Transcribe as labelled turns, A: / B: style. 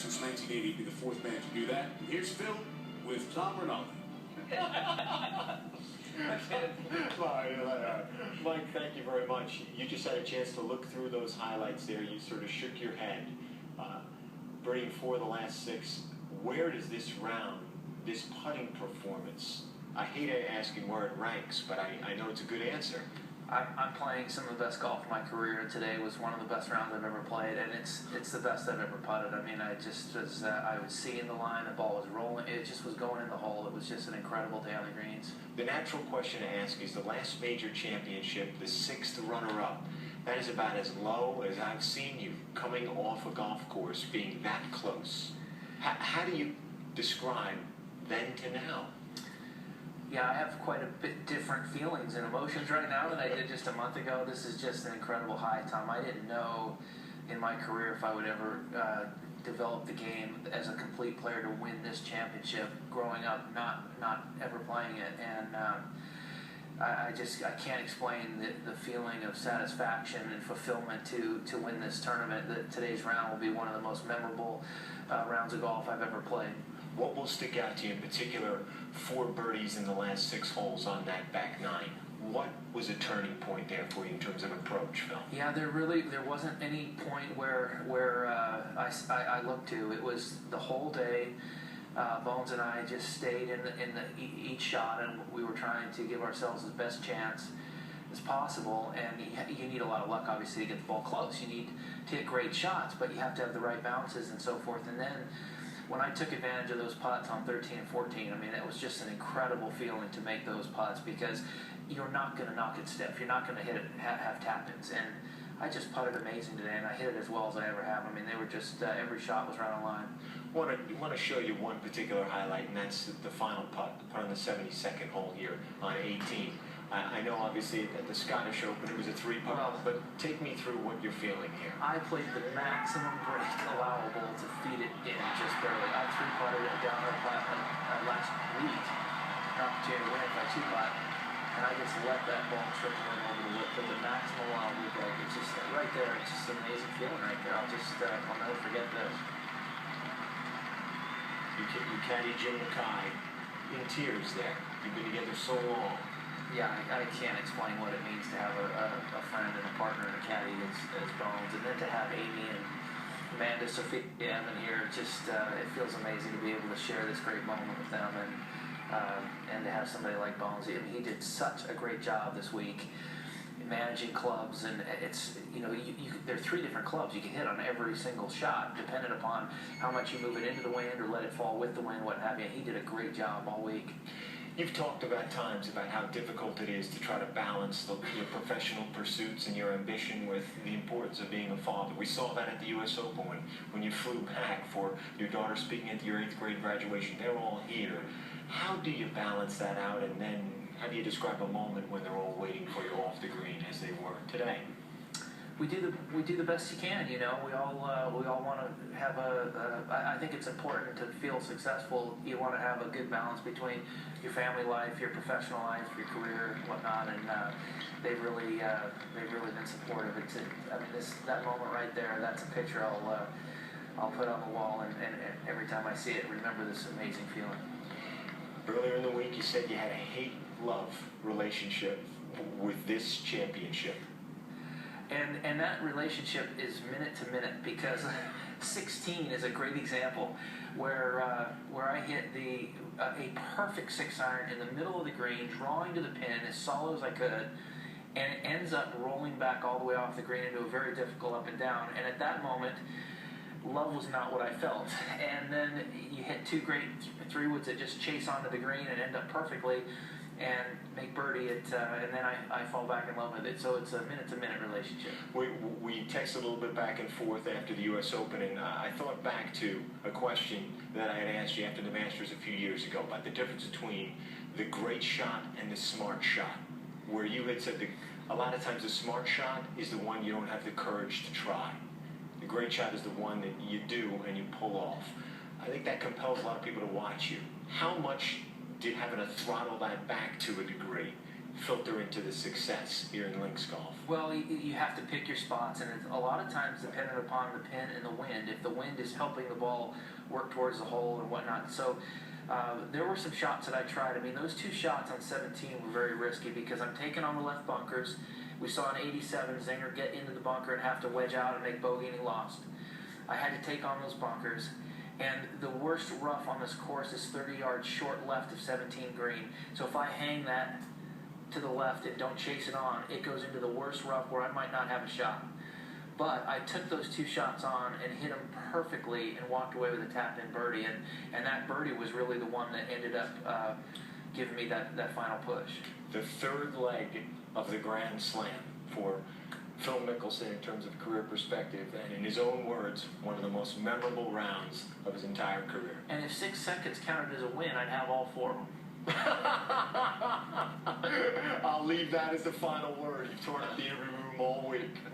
A: since 1980 to be the fourth man to do that. And here's Phil with Tom Rinaldi.
B: Mike, thank you very much. You just had a chance to look through those highlights there. You sort of shook your head. Birdieing 4 of the last 6. Where does this round, this putting performance, I hate asking where it ranks, but I know it's a good answer.
C: I'm playing some of the best golf of my career, and today was one of the best rounds I've ever played, and it's the best I've ever putted. I mean, I just was I was seeing the line, the ball was rolling, it just was going in the hole. It was just an incredible day on the greens.
B: The natural question to ask is the last major championship, the 6th runner-up. That is about as low as I've seen you coming off a golf course, being that close. How do you describe then to now?
C: Yeah, I have quite a bit different feelings and emotions right now than I did just a month ago. This is just an incredible high, Tom. I didn't know in my career if I would ever develop the game as a complete player to win this championship. Growing up, not ever playing it, and I can't explain the feeling of satisfaction and fulfillment to win this tournament. Today's round will be one of the most memorable rounds of golf I've ever played.
B: What will stick out to you in particular? 4 birdies in the last 6 holes on that back 9. What was a turning point there for you in terms of approach, Phil?
C: Yeah, there wasn't any point where I looked to. It was the whole day. Bones and I just stayed in each shot, and we were trying to give ourselves the best chance as possible. And you need a lot of luck, obviously, to get the ball close. You need to hit great shots, but you have to have the right bounces and so forth. And then when I took advantage of those putts on 13 and 14, I mean, it was just an incredible feeling to make those putts, because you're not going to knock it stiff. You're not going to hit it have tap-ins. And I just putted amazing today, and I hit it as well as I ever have. I mean, they were just every shot was right on line.
B: I want to show you one particular highlight, and that's the final putt, the putt on the 72nd hole here on 18. I know, obviously, at the Scottish Open, it was a 3-putt, but take me through what you're feeling here.
C: I played the maximum break allowable to feed it in just barely. I 3-putted it down last week, an opportunity to win it by 2-putt, and I just let that ball trickle in over the lip to the maximum allowable break. It's just right there. It's just an amazing feeling right there. I'll never forget this.
B: You caddy Jim Mackay in tears there. You've been together so long.
C: Yeah, I can't explain what it means to have a friend and a partner and a caddy as Bones, and then to have Amy and Amanda, Sophia, Evan here. Just it feels amazing to be able to share this great moment with them, and to have somebody like Bones. I mean, he did such a great job this week managing clubs, and it's, you know, there are 3 different clubs you can hit on every single shot, depending upon how much you move it into the wind or let it fall with the wind, what have you. He did a great job all week.
B: You've talked about times about how difficult it is to try to balance your professional pursuits and your ambition with the importance of being a father. We saw that at the U.S. Open when you flew back for your daughter speaking at your 8th grade graduation. They're all here. How do you balance that out, and then how do you describe a moment when they're all waiting for you off the green as they were today?
C: We do the best you can, you know. We all want to have I think it's important to feel successful. You want to have a good balance between your family life, your professional life, your career, whatnot, and they've really been supportive. I mean, that moment right there, that's a picture I'll put on the wall, and every time I see it, remember this amazing feeling.
B: Earlier in the week, you said you had a hate-love relationship with this championship.
C: And that relationship is minute to minute, because 16 is a great example where I hit a perfect 6-iron in the middle of the green, drawing to the pin as solid as I could, and it ends up rolling back all the way off the green into a very difficult up and down. And at that moment, love was not what I felt. And then you hit 2 great 3-woods that just chase onto the green and end up perfectly and make birdie it, and then I fall back in love with it. So it's a minute-to-minute relationship.
B: We texted a little bit back and forth after the U.S. Open, and I thought back to a question that I had asked you after the Masters a few years ago about the difference between the great shot and the smart shot, where you had said a lot of times the smart shot is the one you don't have the courage to try. The great shot is the one that you do and you pull off. I think that compels a lot of people to watch you. How much did having to throttle that back to a degree filter into the success here in links golf?
C: Well, you have to pick your spots, and a lot of times dependent upon the pin and the wind. If the wind is helping the ball work towards the hole and whatnot. So there were some shots that I tried. I mean, those 2 shots on 17 were very risky because I'm taking on the left bunkers. We saw an 87 Zinger get into the bunker and have to wedge out and make bogey, and he lost. I had to take on those bunkers. And the worst rough on this course is 30 yards short left of 17 green. So if I hang that to the left and don't chase it on, it goes into the worst rough where I might not have a shot. But I took those 2 shots on and hit them perfectly and walked away with a tap-in birdie. And that birdie was really the one that ended up giving me that final push.
B: The third leg of the Grand Slam for Phil Mickelson in terms of career perspective, and in his own words, one of the most memorable rounds of his entire career.
C: And if 6 seconds counted as a win, I'd have all 4 of them.
B: I'll leave that as the final word. You've torn up the every room all week.